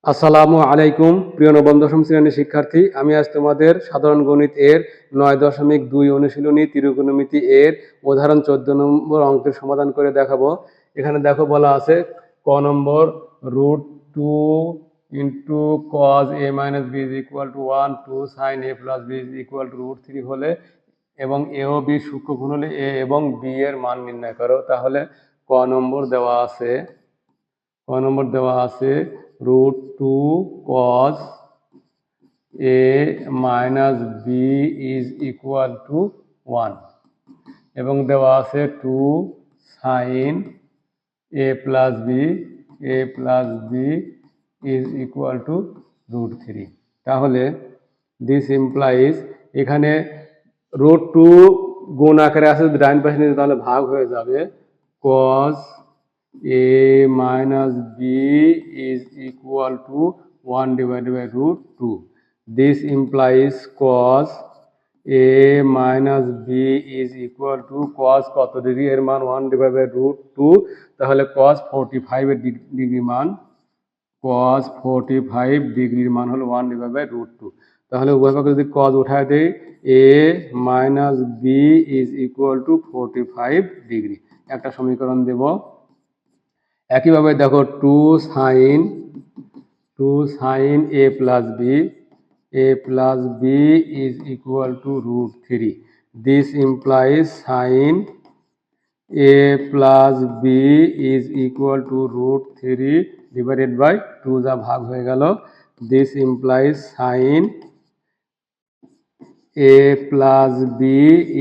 আসসালামু আলাইকুম প্রিয় নবম দশম শ্রেণীর শিক্ষার্থী, আমি আজ তোমাদের সাধারণ গণিত এর 9.2 অনুশীলনী ত্রিকোণমিতি এর উদাহরণ 14 নম্বর অঙ্কের সমাধান করে দেখাবো। এখানে দেখো বলা আছে ক নম্বর √2 cos a minus b is equal to 1 2 sin a plus b is equal to √3 হলে এবং এ ও বি সূক্ষ্মগুণ হলে এ এবং বি এর মান নির্ণয় করো। তাহলে ক নম্বর দেওয়া আছে √2 cos a minus b is equal to 1 এবং দেওয়া আছে 2 sin a plus b is equal to √3। তাহলে দিস ইমপ্লাইজ এখানে √2 গুণ আকারে আছে, যদি ডান পাশে নিতে তাহলে ভাগ হয়ে যাবে। cos a minus b is equal to 1 divided by √2. This implies cos a minus b is equal to cos কত ডিগ্রি এর মান 1 divided by √2, তাহলে cos 45 এর ডিগ্রি মান cos 45 ডিগ্রির মান হলো 1 divided by √2। তাহলে উভয় পক্ষে যদি cos উঠায় দেই a minus b is equal to 45 degree, একটা সমীকরণ দেব। একইভাবে দেখো 2 sin a plus b is equal to √3. This implies sin a plus b is equal to √3 divided by 2 যা ভাগ হয়ে গেল। This implies sin a plus b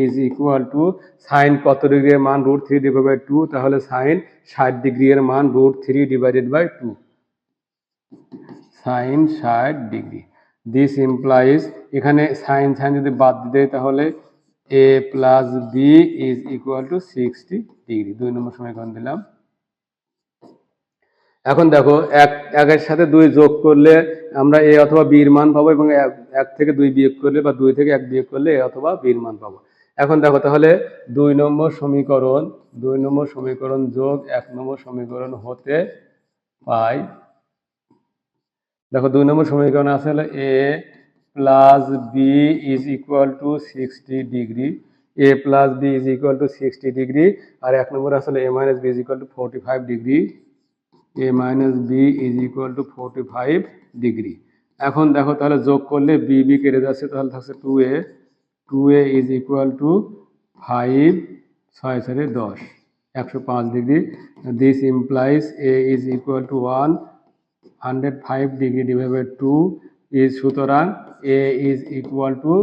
is equal to sin কত degree এর মান √3 divided by 2, তাহলে sin 60 degree এর মান √3 divided by 2, sin 60 degree. This implies এখানে sin যদি বাদ দিই তাহলে a plus b is equal to 60 degree. 2 নম্বর সমীকরণ দিলাম। এখন দেখো একের সাথে 2 যোগ করলে আমরা a অথবা b এর মান পাবো, এবং 1 থেকে 2 বিয়োগ করলে বা 2 থেকে 1 বিয়োগ করলে a অথবা b এর মান পাবো। এখন দেখো তাহলে 2 নম্বর সমীকরণ যোগ 1 নম্বর সমীকরণ হতে পাই। দেখো 2 নম্বর সমীকরণ আছে হলো a plus b is equal to 60 degree, a plus b is equal to 60 degree, আর 1 নম্বর আসলে a minus b is equal to 45 degree, a minus b is equal to 45 degree. এখন দেখো তাহলে যোগ করলে b কেটে যাচ্ছে, তাহলে থাকছে 2a is equal to 5 6 4 10 105 degree. This implies a is equal to 105 degree divide by 2 is, সুতরাং a is equal to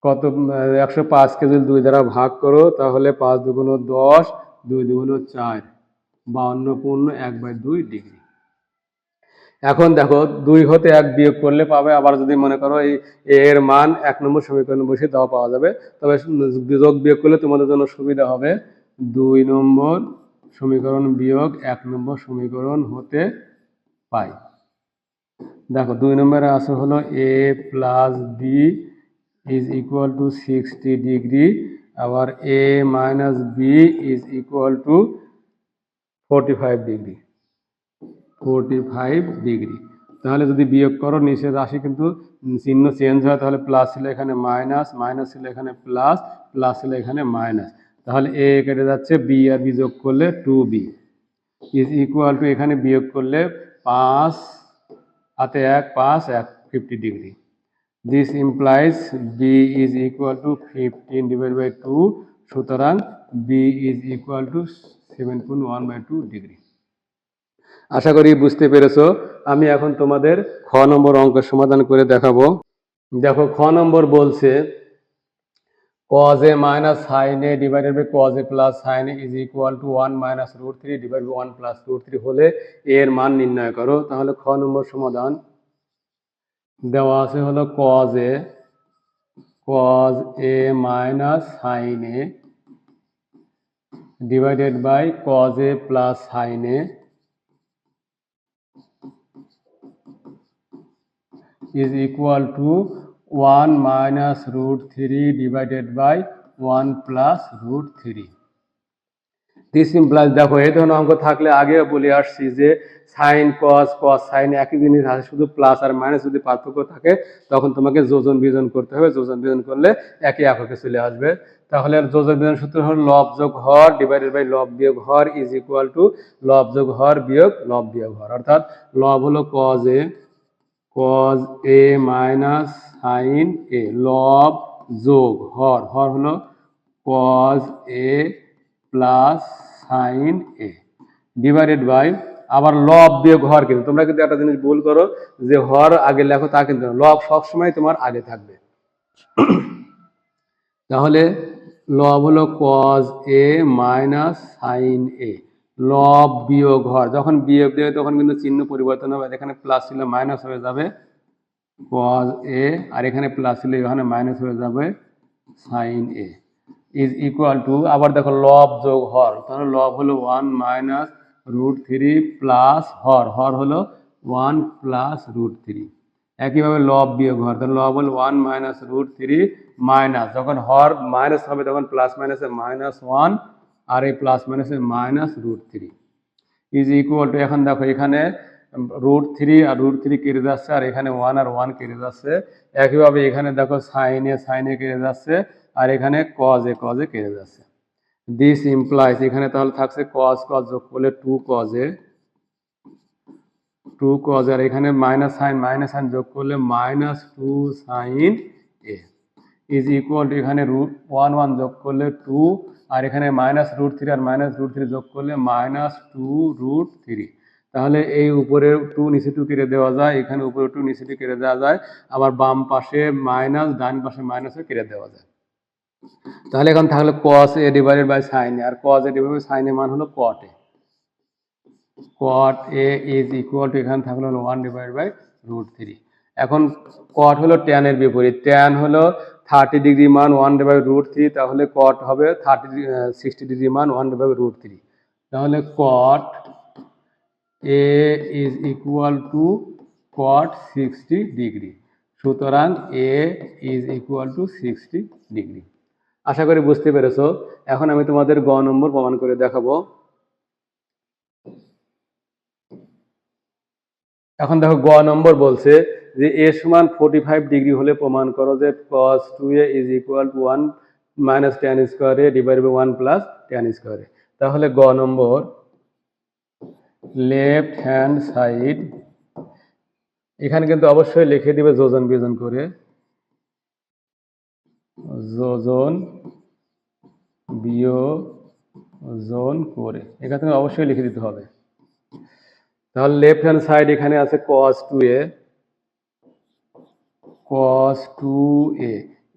কত 105 কে যদি 2 দ্বারা ভাগ করো তাহলে 5 দুগুণ 10 2 দুগুণ 4 52.1/2 ডিগ্রি। এখন দেখো 2 হতে 1 বিয়োগ করলে পাবে, আবার যদি মনে করো এই এর মান 1 নম্বর সমীকরণে বসে তাও পাওয়া যাবে, তবে যোগ বিয়োগ করলে তোমাদের জন্য সুবিধা হবে। 2 নম্বর সমীকরণ বিয়োগ 1 নম্বর সমীকরণ হতে পাই। দেখো 2 নম্বরে আছে হলো a plus b is equal to 60 degree, আবার a minus b is equal to 45 degree. তাহলে যদি বিয়োগ করো নিচের রাশি কিন্তু চিহ্ন চেঞ্জ হয়, তাহলে প্লাস ছিল এখানে মাইনাস, মাইনাস ছিল এখানে প্লাস, প্লাস ছিল এখানে মাইনাস, তাহলে a কেটে যাচ্ছে, b আর b যোগ করলে 2b ইজ ইকুয়াল টু এখানে বিয়োগ করলে 5 হাতে 1 5 1 50 degree. This implies b is equal to 15 divide by 2, সুতরাং b is equal to 7.1/2 degree. আশা করি বুঝতে পেরেছো। আমি এখন তোমাদের খ নম্বর অঙ্কের সমাধান করে দেখাবো। দেখো খ নম্বর বলছে cos a minus sin a divided by cos a plus sin a is equal to 1 minus √3 divided by 1 plus √3 হলে এর মান নির্ণয় করো। তাহলে খ নম্বর সমাধান দেওয়া আছে হলো cos a minus sin a divided by cos a plus sin a is equal to 1 minus √3 divided by 1 plus √3। This implies, দেখো এই ধরনের অঙ্ক থাকলে আগে বলে আসছি যে সাইন কস কস সাইন একই জিনিস আছে, শুধু প্লাস আর মাইনাস যদি পার্থক্য থাকে তখন তোমাকে যোজন বিয়োজন করতে হবে, যোজন বিয়োজন করলে একই এককে চলে আসবে। তাহলে যোজন বিয়োজন সূত্র হল লব যোগ হর ডিভাইডেড বাই লব বিয়োগ হর ইজ ইকুয়াল টু লব যোগ হর বিয়োগ লব বিয়োগ হর, অর্থাৎ লব হলো cos A minus sine A, লব যোগ হর, হর হলো cos A plus sine A divided by, আবার লব বিয়োগ হর, কিন্তু তোমরা কিন্তু একটা জিনিস ভুল করো যে হর আগে লেখো, তা কিন্তু না, লব সবসময় তোমার আগে থাকবে। তাহলে লব হলো cos A minus sine A, লব বিয়োগ হর, যখন বিয়োগ দেবে তখন কিন্তু চিহ্ন পরিবর্তন হবে, এখানে প্লাস ছিল মাইনাস হয়ে যাবে কজ এ, আর এখানে প্লাস ছিল এখানে মাইনাস হয়ে যাবে sine A is equal to, আবার দেখো লব যোগ হর, তাহলে লব হলো 1 মাইনাস রুট 3 প্লাস হর, হর হলো 1 প্লাস রুট 3, একইভাবে লব বিয়োগ হর, তাহলে লব হলো 1 মাইনাস রুট 3 মাইনাস, যখন হর মাইনাস হবে তখন প্লাস মাইনাসে মাইনাস 1 আর এই প্লাস মাইনাসে minus root 3 is equal to, এখন দেখো এখানে রুট 3 আর রুট 3 কেটে যাচ্ছে, আর এখানে 1 আর 1 কেটে যাচ্ছে, একইভাবে এখানে দেখো সাইনে কেটে যাচ্ছে, আর এখানে কজ এ কেটে যাচ্ছে। দিস ইমপ্লাইজ, এখানে তাহলে থাকছে কজ যোগ করলে 2 কজ, আর এখানে মাইনাস সাইন যোগ করলে minus 2 sine A is equal to, এখানে রুট 1 যোগ করলে 2, আর এখানে মাইনাস রুট 3 আর মাইনাস রুট 3 যোগ করলে মাইনাস 2 রুট 3, তাহলে এই উপরে 2 নিচে 2 কেটে দেওয়া যায়, এখানে উপরে 2 নিচে 2 কেটে দেওয়া যায়, আবার বাম পাশে মাইনাস ডান পাশে মাইনাসও কেটে দেওয়া যায়। তাহলে এখন থাকলে cos A divided by sine A, আর cos A divided by sine A মান হলো cot A is equal to, এখানে থাকলো 1 ডিভাইডেড বাই রুট 3। এখন কট হলো ট্যান এর বিপরীত, ট্যান হলো 30 ডিগ্রি মান 1 ডিভাইড রুট 3, তাহলে কট হবে 60 ডিগ্রি মান 1 ডিভাইড রুট 3, তাহলে cot A is equal to cot 60 degree, সুতরাং A is equal to 60 degree. আশা করি বুঝতে পেরেছো। এখন আমি তোমাদের গ নম্বর প্রমাণ করে দেখাবো। এখন দেখো গ নম্বর বলছে যে এ সমান 45 ডিগ্রি হলে প্রমাণ করো যে cos 2a is equal to 1 minus tan square A divided by 1 plus tan square A. তাহলে গ নম্বর লেফট হ্যান্ড সাইড, এখানে কিন্তু অবশ্যই লিখে দিবে যোজন বিয়োজন করে, যোজন বিয়োজন করে, এখানে অবশ্যই লিখে দিতে হবে। তাহলে লেফট হ্যান্ড সাইড এখানে আছে cos 2a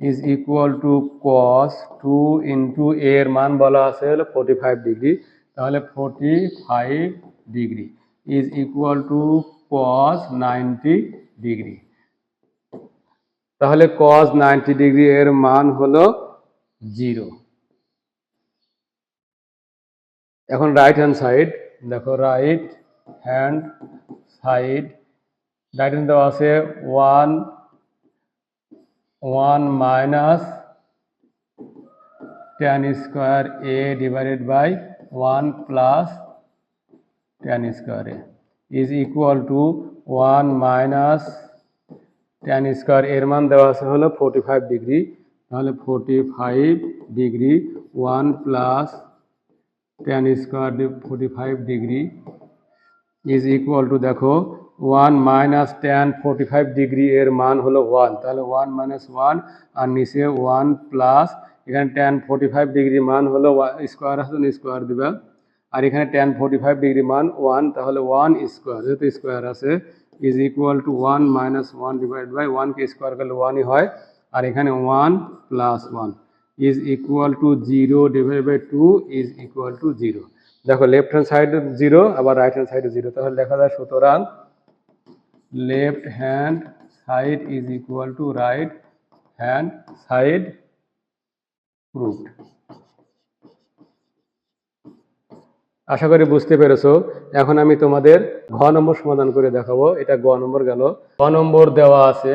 is equal to cos 2 into a এর মান বলা আছে হলো 45 ডিগ্রি, তাহলে 45 degree is equal to cos 90 degree, তাহলে cos 90 ডিগ্রি এর মান হলো 0। এখন রাইট হ্যান্ড সাইড দেখো, রাইট হ্যান্ড দেওয়া আছে 1 minus tan square A divided by 1 plus tan square A is equal to 1 minus tan square এর মান দেওয়া আছে হলো 45 ডিগ্রি, তাহলে 45 degree 1 plus tan square 45 degree is equal to, দেখো 1 মাইনাস ট্যান 45 ডিগ্রি এর মান হলো 1, তাহলে 1 মাইনাস 1 আর নিচে 1 প্লাস, এখানে ট্যান 45 ডিগ্রি মান হলো স্কোয়ার আছে স্কোয়ার দিবা, আর এখানে ট্যান 45 ডিগ্রি মান 1, তাহলে 1 স্কোয়ার, যেহেতু স্কোয়ার আছে is equal to 1 minus 1 divide by 1 কে স্কোয়ার করলে 1ই হয়, আর এখানে 1 plus 1 is equal to 0 divide by 2 is equal to 0। দেখো লেফট হ্যান্ড সাইড 0 আবার রাইট হ্যান্ড সাইড 0, তাহলে লেখা যায় সুতরাং left hand side is equal to right hand side proofed. আশা করি বুঝতে পেরেছো। এখন আমি তোমাদের ঘ নম্বর সমাধান করে দেখাবো। এটা গ নম্বর গেল। ঘ নম্বর দেওয়া আছে,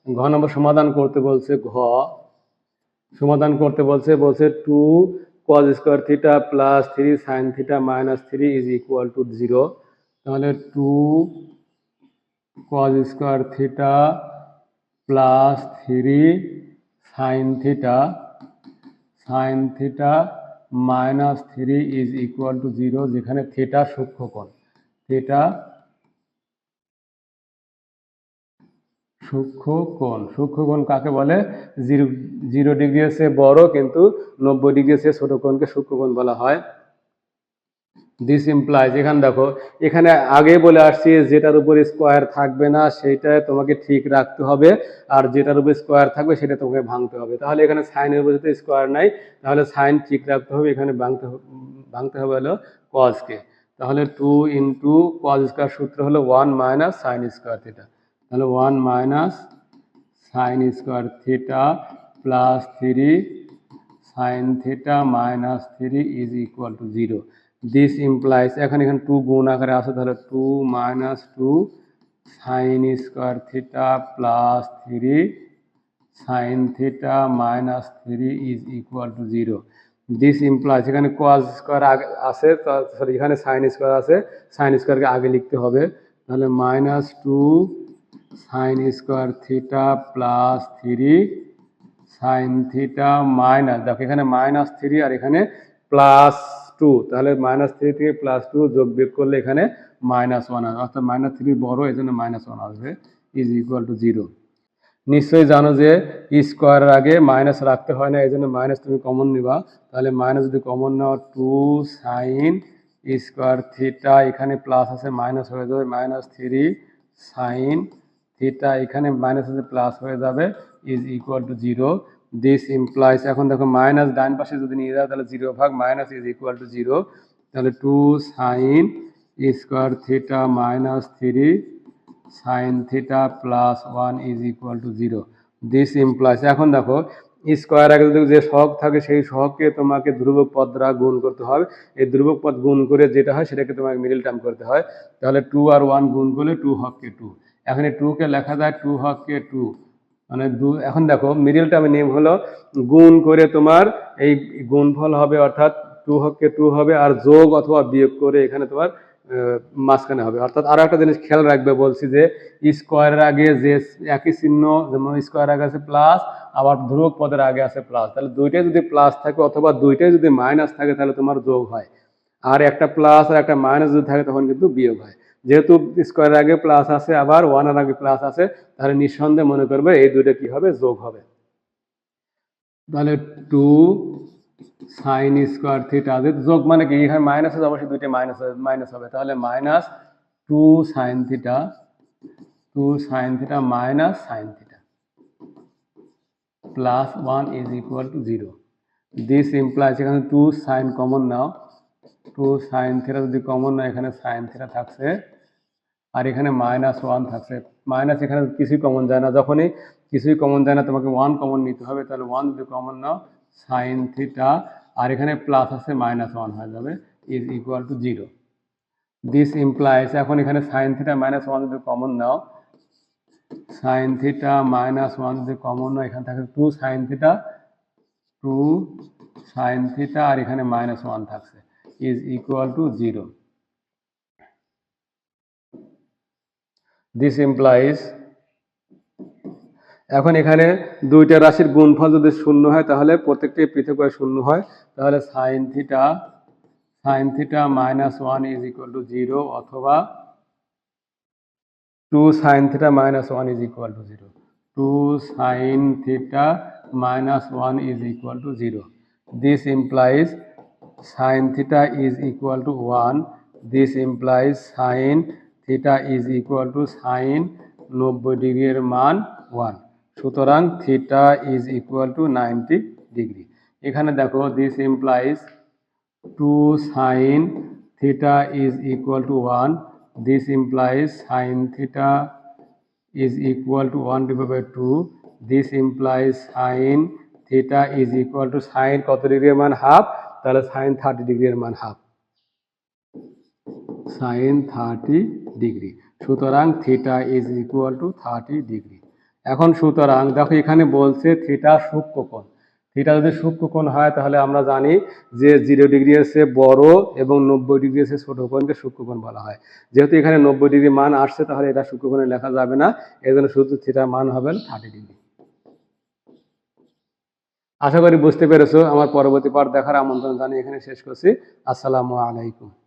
ঘ নম্বর সমাধান করতে বলছে, সমাধান করতে বলছে 2 cos square theta plus 3 sin theta minus 3 is equal to 0। তাহলে 2 cos square theta plus 3 sin theta minus 3 is equal to 0, যেখানে থিটা সূক্ষ্মকোণ। থিটা সূক্ষ্মকোণ কাকে বলে? 0 ডিগ্রি এর চেয়ে বড় কিন্তু 90 ডিগ্রি এর চেয়ে ছোট কোণকে সূক্ষ্মকোণ বলা হয়। দিস ইমপ্লাইজ, এখানে দেখো, এখানে আগে বলে আসছি যেটার উপর স্কোয়ার থাকবে না সেটা তোমাকে ঠিক রাখতে হবে, আর যেটার উপর স্কোয়ার থাকবে সেটা তোমাকে ভাঙতে হবে। তাহলে এখানে সাইনের উপর যদি স্কোয়ার নাই তাহলে সাইন ঠিক রাখতে হবে, এখানে ভাঙতে হবে হলো কজকে। তাহলে 2 ইন্টু কজ স্কোয়ার সূত্র হলো 1 মাইনাস সাইন স্কোয়ার থিটা। তাহলে 1 minus sine square theta plus 3 sign theta minus 3 is equal to 0। This implies, এখানে 2 গুণ আকারে আছে, তাহলে 2 minus 2 sine square theta plus 3 sign theta minus 3 is equal to 0। This implies, এখানে cos square আছে, sorry এখানে sine square আছে, sign স্কোয়ারকে আগে লিখতে হবে। তাহলে minus 2 sine square theta plus 3 sign theta minus, দেখো এখানে মাইনাস 3 আর এখানে প্লাস 2, তাহলে মাইনাস 3 থেকে প্লাস 2 যোগ বিয়োগ করলে এখানে মাইনাস 1 আসবে, অর্থাৎ মাইনাস 3 বড়, এই জন্য মাইনাস 1 আসবে, ইজ ইকুয়াল টু 0। নিশ্চয়ই জানো যে স্কোয়ারের আগে মাইনাস রাখতে হয় না, এই জন্য মাইনাস তুমি কমন নিবা। তাহলে মাইনাস যদি কমন নাও 2 সাইন স্কোয়ার থিটা, এখানে প্লাস আছে মাইনাস হয়ে যাবে, মাইনাস 3 সাইন থিটা, এখানে মাইনাস আছে প্লাস হয়ে যাবে, is equal to 0। This implies, এখন দেখো মাইনাস ডান পাশে যদি নিয়ে যাও তাহলে 0 ভাগ মাইনাস ইজ ইকুয়াল টু 0। তাহলে 2 sine square theta minus 3 sine theta plus 1 is equal to 0। This implies, এখন দেখো স্কোয়ার আগে যদি যে সহগ থাকে সেই সহগকে তোমাকে ধ্রুবক পদ দ্বারা গুণ করতে হবে। এই ধ্রুবক পদ গুণ করে যেটা হয় সেটাকে তোমাকে মিডল টার্ম করতে হয়। তাহলে 2 আর 1 গুণ করলে 2 হককে 2, এখন এই 2 কে লেখা যায় 2 হককে 2, মানে এখন দেখো মিডল টার্মের নিয়ম হলো গুণ করে তোমার এই গুণফল হবে, অর্থাৎ 2 হককে 2 হবে, আর যোগ অথবা বিয়োগ করে এখানে তোমার মাঝখানে হবে। অর্থাৎ আরো একটা জিনিস খেয়াল রাখবে, বলছি যে স্কোয়ারের আগে যে একই চিহ্ন, যেমন স্কোয়ার আগে আছে প্লাস, আবার ধ্রুবক পদের আগে আছে প্লাস, তাহলে দুইটাই যদি প্লাস থাকে অথবা দুইটাই যদি মাইনাস থাকে তাহলে তোমার যোগ হয়, আর একটা প্লাস আর একটা মাইনাস যদি থাকে তখন কিন্তু বিয়োগ হয়। যেহেতু স্কোয়ারের আগে প্লাস আছে আবার 1 এর আগে প্লাস আছে, তাহলে নিঃসন্দেহে মনে করবে এই দুইটা কি হবে, যোগ হবে। তাহলে 2 সাইন স্কোয়ার থিটা, যোগ মানে কি, এখানে মাইনাস আছে অবশ্যই দুইটা মাইনাস হবে, তাহলে minus 2 sine theta minus sine theta plus 1 is equal to 0। This implies, এখানে 2 সাইন কমন নাও, 2 সাইন থিটা যদি কমন নাও এখানে সাইন থিটা থাকছে, আর এখানে মাইনাস 1 থাকছে, মাইনাস এখানে কিছুই কমন যায় না, যখনই কিছুই কমন যায় না তোমাকে 1 কমন নিতে হবে। তাহলে 1 যদি কমন নাও সাইন থিটা, আর এখানে প্লাস আছে মাইনাস 1 হয়ে যাবে, is equal to 0। This implies, এখন এখানে সাইন থিটা মাইনাস 1 যদি কমন নাও, সাইন থিটা মাইনাস 1 যদি কমন নাও, এখানে থাকে 2 সাইন থিটা আর এখানে মাইনাস 1 থাকছে, is equal to 0। This implies, এখন এখানে দুইটা রাশির গুণফল যদি শূন্য হয় তাহলে প্রত্যেকটি পৃথক হয়ে শূন্য হয়, তাহলে sine theta minus 1 is equal to 0, অথবা 2 sine theta minus 1 is equal to 0, 2 sine theta minus 1 is equal to 0। This implies sine theta is equal to 1, this implies sine theta is equal to sine 90 ডিগ্রির মান 1, সুতরাং theta is equal to 90 degree. এখানে দেখো this implies 2 sine theta is equal to 1, this implies sine theta is equal to 1 divide by 2, this implies sine theta is equal to, sine কত ডিগ্রির মান half, তাহলে sine 30 ডিগ্রির মান half, sine 30 degree, সুতরাং theta is equal to 30 degree. এখন সুতরাং দেখো এখানে বলছে থিটা সূক্ষ্মকোণ, থিটা যদি সূক্ষ্মকোণ হয় তাহলে আমরা জানি যে 0 ডিগ্রি এর চেয়ে বড় এবং 90 ডিগ্রি এর চেয়ে ছোট কোণকে সূক্ষ্মকোণ বলা হয়। যেহেতু এখানে 90 ডিগ্রি মান আসছে তাহলে এটা সূক্ষ্মকোণে লেখা যাবে না, এই জন্য শুধু থিটার মান হবে 30 ডিগ্রি। আশা করি বুঝতে পেরেছো। আমার পরবর্তী পাঠ দেখার আমন্ত্রণ জানিয়ে এখানে শেষ করছি। আসসালামু আলাইকুম।